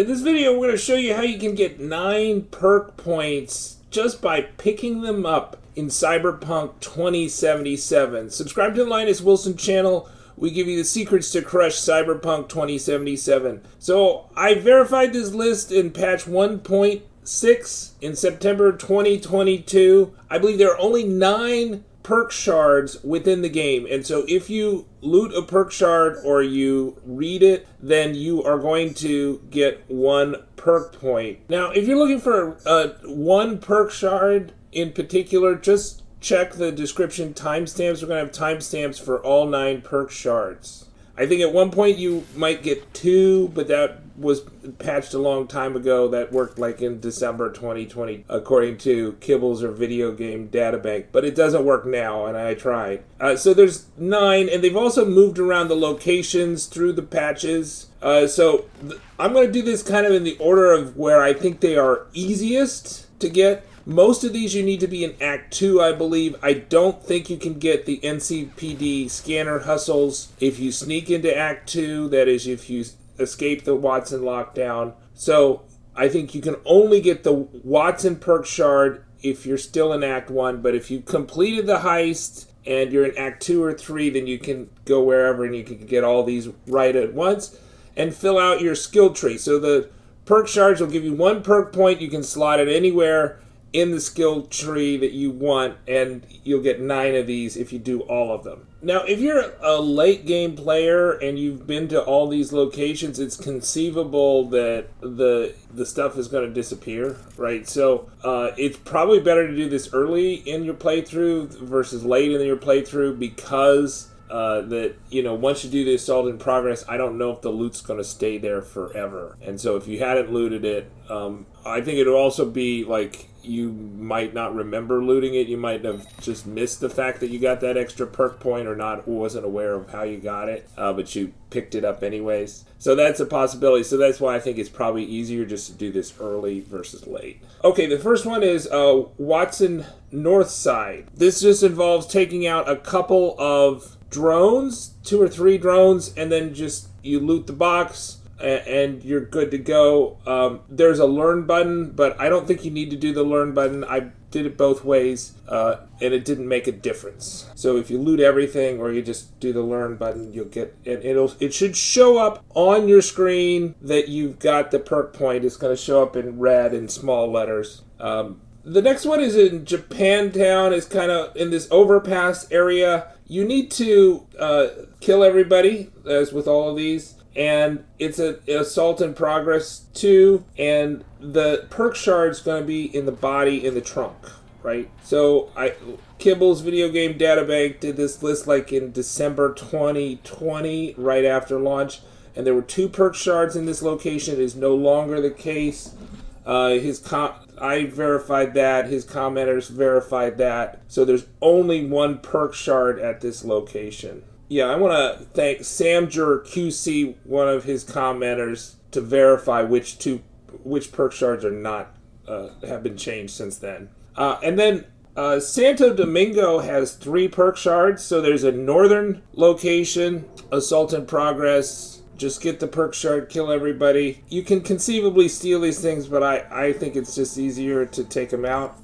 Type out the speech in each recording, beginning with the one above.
In this video, we're going to show you how you can get 9 perk points just by picking them up in Cyberpunk 2077. Subscribe to the Linus Wilson channel. We give you the secrets to crush Cyberpunk 2077. So I verified this list in patch 1.6 in September 2022. I believe there are only 9 perk shards within the game, and so if you loot a perk shard or you read it, then you are going to get 1 perk point. Now, if you're looking for one perk shard in particular, just check the description timestamps. We're going to have timestamps for all 9 perk shards. I think at one point you might get 2, but that was patched a long time ago. That worked like in December 2020, according to Kibbles or Video Game Databank. But it doesn't work now, and I tried. So there's 9, and they've also moved around the locations through the patches. I'm going to do this kind of in the order of where I think they are easiest to get. Most of these you need to be in Act 2, I believe. I don't think you can get the NCPD scanner hustles if you sneak into Act 2. That is, if you escape the Watson lockdown. So I think you can only get the Watson perk shard if you're still in Act 1. But if you completed the heist and you're in Act 2 or 3, then you can go wherever and you can get all these right at once and fill out your skill tree. So the perk shards will give you 1 perk point. You can slot it anywhere in the skill tree that you want, and you'll get 9 of these if you do all of them. Now, if you're a late game player and you've been to all these locations, it's conceivable that the stuff is going to disappear, right? So it's probably better to do this early in your playthrough versus late in your playthrough, because once you do the assault in progress, I don't know if the loot's going to stay there forever. And so if you hadn't looted it, I think it'll also be like you might not remember looting it. You might have just missed the fact that you got that extra perk point or wasn't aware of how you got it, but you picked it up anyways. So that's a possibility. So that's why I think it's probably easier just to do this early versus late. Okay, the first one is Watson Northside. This just involves taking out a couple of drones, 2 or 3 drones, and then just you loot the box and you're good to go. There's a learn button, but I don't think you need to do the learn button. I did it both ways, and it didn't make a difference. So if you loot everything or you just do the learn button, you'll get, and it should show up on your screen that you've got the perk point. It's going to show up in red in small letters. The next one is in Japantown. It's kind of in this overpass area. You need to kill everybody, as with all of these. And it's an assault in progress 2, and the perk shard's going to be in the body in the trunk, right? So Kibbles Video Game Databank did this list like in December 2020, right after launch, and there were 2 perk shards in this location. It is no longer the case. I verified that. His commenters verified that. So there's only 1 perk shard at this location. Yeah, I want to thank Samjer QC, one of his commenters, to verify which perk shards are not have been changed since then. And then Santo Domingo has 3 perk shards. So there's a northern location, assault in progress. Just get the perk shard, kill everybody. You can conceivably steal these things, but I think it's just easier to take them out.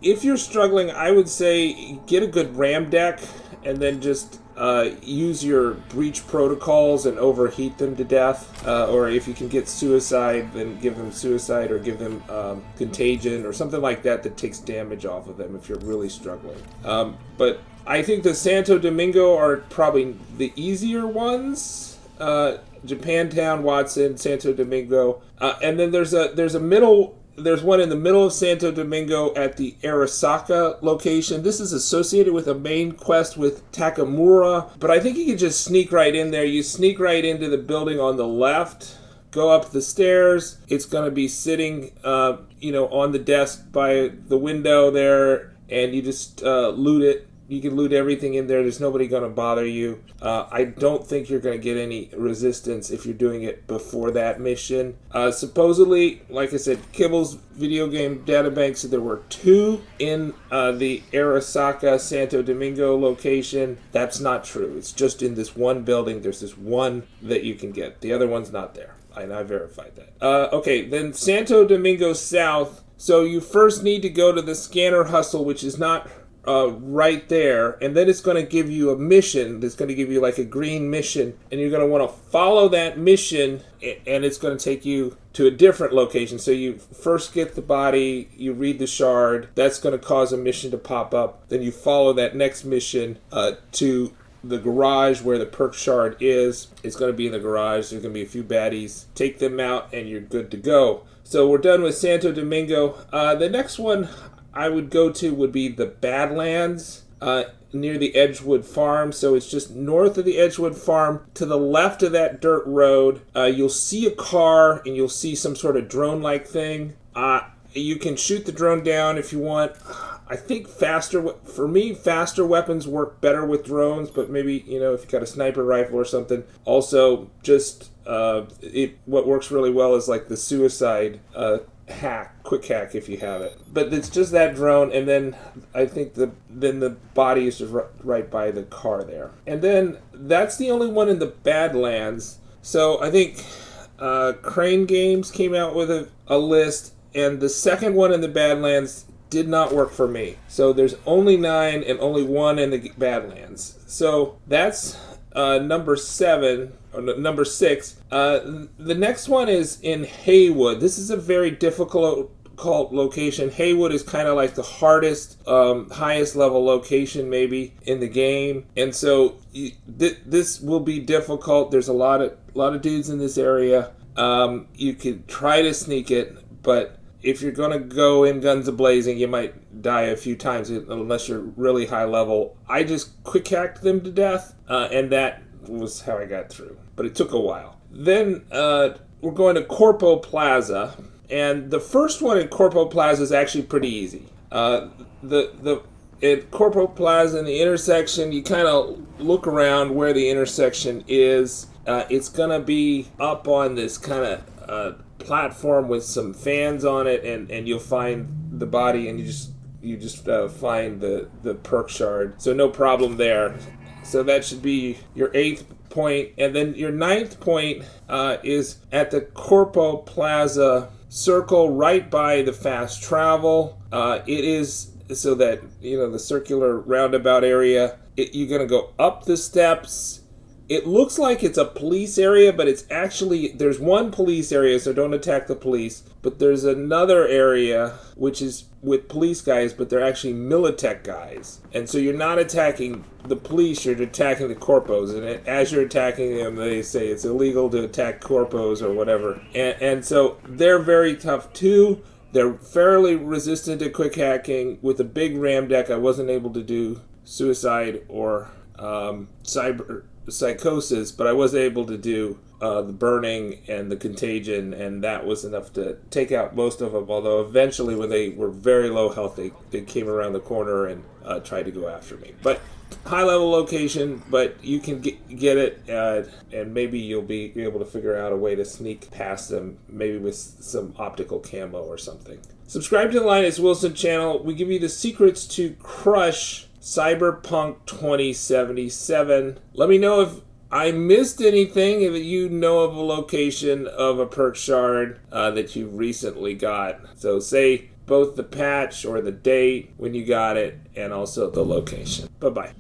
If you're struggling, I would say get a good RAM deck and then just use your breach protocols and overheat them to death. Or if you can get suicide, then give them suicide or give them contagion or something like that takes damage off of them if you're really struggling. But I think the Santo Domingo are probably the easier ones. Japantown, Watson, Santo Domingo, and then there's one in the middle of Santo Domingo at the Arasaka location. This is associated with a main quest with Takamura, but I think you can just sneak right in there. You sneak right into the building on the left, go up the stairs. It's going to be sitting, on the desk by the window there, and you just loot it. You can loot everything in there. There's nobody going to bother you. I don't think you're going to get any resistance if you're doing it before that mission. Supposedly, like I said, Kibbles Video Game Databank said there were 2 in the Arasaka Santo Domingo location. That's not true. It's just in this one building. There's this one that you can get. The other one's not there. I verified that. Okay, then Santo Domingo South. So you first need to go to the scanner hustle, which is not right there, and then it's going to give you a mission. It's going to give you like a green mission, and you're going to want to follow that mission, and it's going to take you to a different location. So you first get the body, you read the shard, that's going to cause a mission to pop up. Then you follow that next mission to the garage where the perk shard is. It's going to be in the garage. There's going to be a few baddies. Take them out, and you're good to go. So we're done with Santo Domingo. The next one I would go to would be the Badlands near the Edgewood farm. So it's just north of the Edgewood farm. To the left of that dirt road, you'll see a car and you'll see some sort of drone-like thing. You can shoot the drone down if you want. I think faster weapons work better with drones, but maybe, if you got a sniper rifle or something. Also, just what works really well is like the suicide quick hack if you have it. But it's just that drone, and then I think the body is just right by the car there. And then that's the only one in the Badlands. So I think Crane Games came out with a list, and the second one in the Badlands did not work for me. So there's only 9 and only 1 in the Badlands. So that's number 6. The next one is in Heywood. This is a very difficult location. Heywood is kind of like the hardest, highest level location maybe in the game, and so this will be difficult. There's a lot of dudes in this area. You could try to sneak it, but if you're going to go in guns a-blazing, you might die a few times unless you're really high level. I just quick hacked them to death, and that was how I got through. But it took a while. Then we're going to Corpo Plaza, and the first one in Corpo Plaza is actually pretty easy. At Corpo Plaza in the intersection, you kind of look around where the intersection is. It's going to be up on this kind of platform with some fans on it, and you'll find the body, and you just find the perk shard. So no problem there. So that should be your 8th point. And then your 9th point is at the Corpo Plaza circle right by the fast travel. It is so that, the circular roundabout area. You're going to go up the steps. It looks like it's a police area, but it's actually, there's one police area, so don't attack the police. But there's another area which is with police guys, but they're actually Militech guys. And so you're not attacking the police, you're attacking the corpos. And as you're attacking them, they say it's illegal to attack corpos or whatever. And so they're very tough too. They're fairly resistant to quick hacking. With a big RAM deck, I wasn't able to do suicide or psychosis, but I was able to do the burning and the contagion, and that was enough to take out most of them, although eventually when they were very low health, they came around the corner and tried to go after me. But high level location, but you can get it, and maybe you'll be able to figure out a way to sneak past them, maybe with some optical camo or something. Subscribe to the Linus Wilson channel. We give you the secrets to crush Cyberpunk 2077. Let me know if I missed anything, if you know of a location of a perk shard that you recently got. So say both the patch or the date when you got it and also the location. Bye-bye.